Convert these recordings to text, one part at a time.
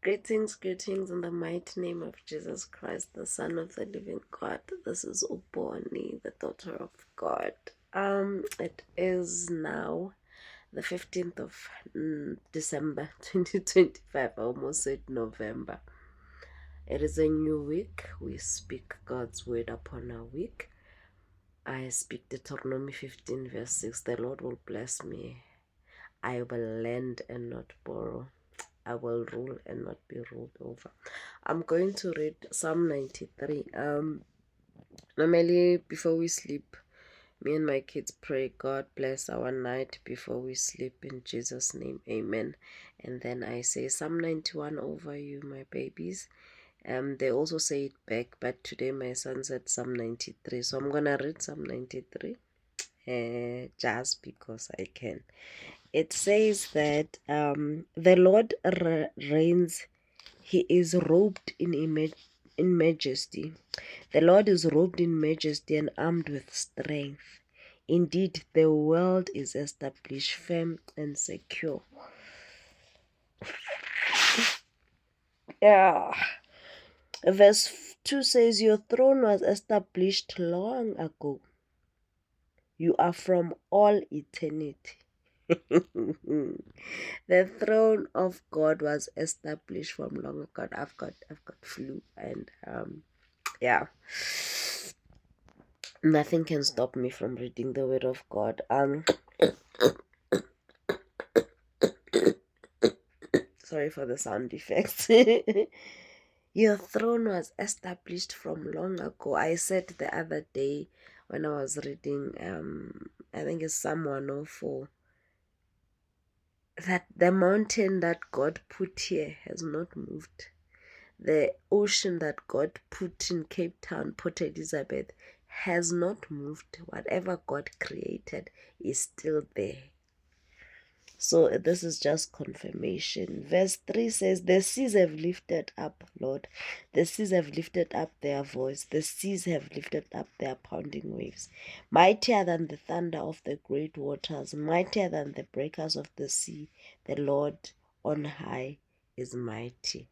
Greetings in the mighty name of Jesus Christ, the Son of the living God. This is Uponi, the daughter of God. It is now the 15th of December 2025. I almost said November. It is a new week. We speak God's word upon our week. I speak Deuteronomy 15 verse 6. The Lord will bless me. I will lend and not borrow. I will rule and not be ruled over. I'm going to read Psalm 93. Normally before we sleep, me and my kids pray, God bless our night before we sleep in Jesus' name, amen. And then I say Psalm 91 over you, my babies. They also say it back, but today my son said Psalm 93. So I'm gonna read Psalm 93 just because I can. It says that the Lord reigns. He is robed in majesty. The Lord is robed in majesty and armed with strength. Indeed, the world is established firm and secure. Yeah. Verse 2 says, Your throne was established long ago. You are from all eternity. The throne of God was established from long ago. I've got flu and yeah. Nothing can stop me from reading the word of God. Sorry for the sound effects. Your throne was established from long ago. I said the other day when I was reading I think it's Psalm 104, that the mountain that God put here has not moved. The ocean that God put in Cape Town, Port Elizabeth, has not moved. Whatever God created is still there. So this is just confirmation. Verse 3 says, The seas have lifted up, Lord. The seas have lifted up their voice. The seas have lifted up their pounding waves. Mightier than the thunder of the great waters, mightier than the breakers of the sea, the Lord on high is mighty.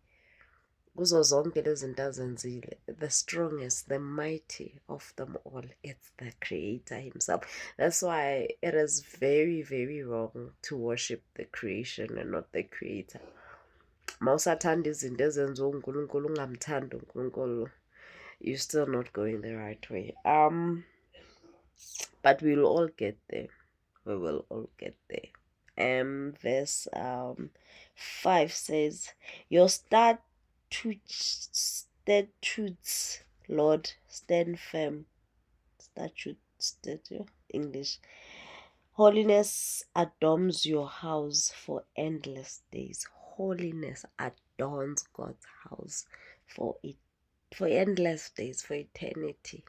Kuzo zonke lezi zinto azenzile, the strongest, the mighty of them all, it's the Creator Himself. That's why it is very, very wrong to worship the creation and not the Creator. Ma usathanda izinto ezenziwa uNkulunkulu ungamthandi uNkulunkulu, you're still not going the right way. But we'll all get there. We will all get there. Verse 5 says, Your statutes, Lord, stand firm. Statute, English. Holiness adorns your house for endless days. Holiness adorns God's house for endless days, for eternity.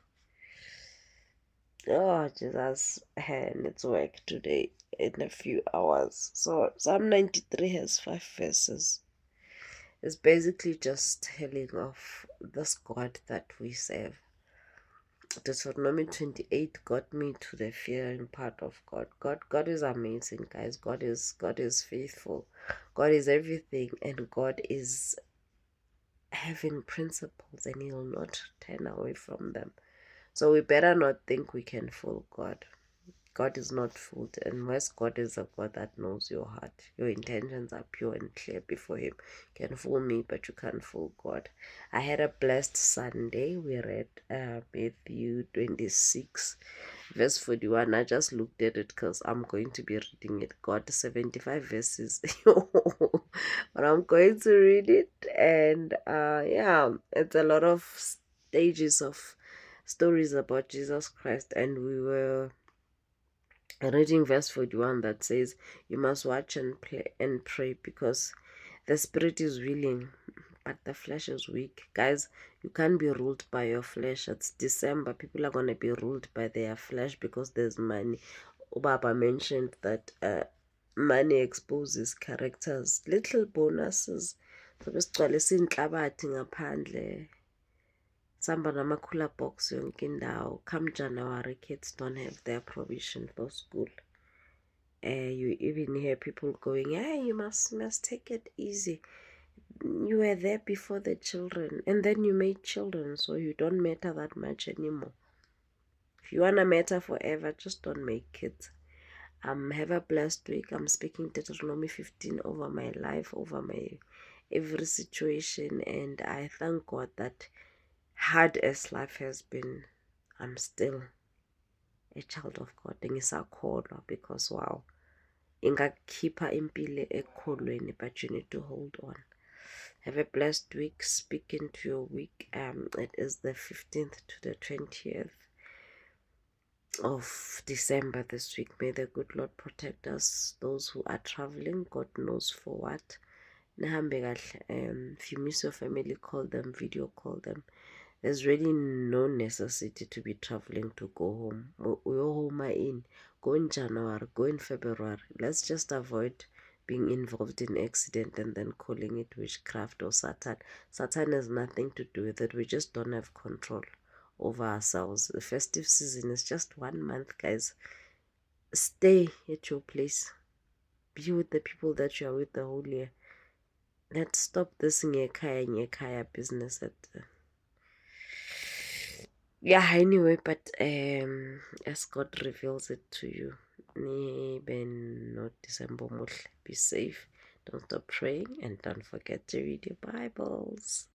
Oh, Jesus, and it's work today in a few hours. So Psalm 93 has 5 verses. It's basically just telling of this God that we serve. Deuteronomy 28 got me to the fearing part of God. God is amazing, guys. God is faithful. God is everything, and God is having principles, and He'll not turn away from them. So we better not think we can fool God. God is not fooled, and once God is a God that knows your heart, your intentions are pure and clear before Him. You can fool me, but you can't fool God. I had a blessed Sunday. We read Matthew 26, verse 41. I just looked at it because I'm going to be reading it. God, 75 verses, but I'm going to read it, and yeah, it's a lot of stages of stories about Jesus Christ, and we were reading verse 41 that says, You must watch and pray because the spirit is willing, but the flesh is weak. Guys, you can't be ruled by your flesh. It's December. People are going to be ruled by their flesh because there's money. Ubaba mentioned that money exposes characters. Little bonuses. So besigcwalisa inhlabathi ngaphandle. Samba nama-cooler box yonke indawo. Come January, kids don't have their provision for school. You even hear people going, hey, you must take it easy. you were there before the children, and then you made children, so you don't matter that much anymore. If you wanna matter forever, just don't make kids. Have a blessed week. I'm speaking Deuteronomy 15 over my life, over my every situation, and I thank God that hard as life has been, I'm still a child of God. Ngisakholwa because wow, ingakhipha impilo ekholweni, but you need to hold on. Have a blessed week. Speak into your week. It is the 15th to the 20th of December this week. May the good Lord protect us. Those who are traveling, God knows for what. If you miss your family, call them, video call them. There's really no necessity to be traveling to go home. We're home in. Go in January, go in February. Let's just avoid being involved in accident and then calling it witchcraft or Satan. Satan has nothing to do with it. We just don't have control over ourselves. The festive season is just 1 month, guys. Stay at your place. Be with the people that you are with the whole year. Let's stop this ngekaya business at yeah, anyway, but as God reveals it to you, be safe, don't stop praying, and don't forget to read your Bibles.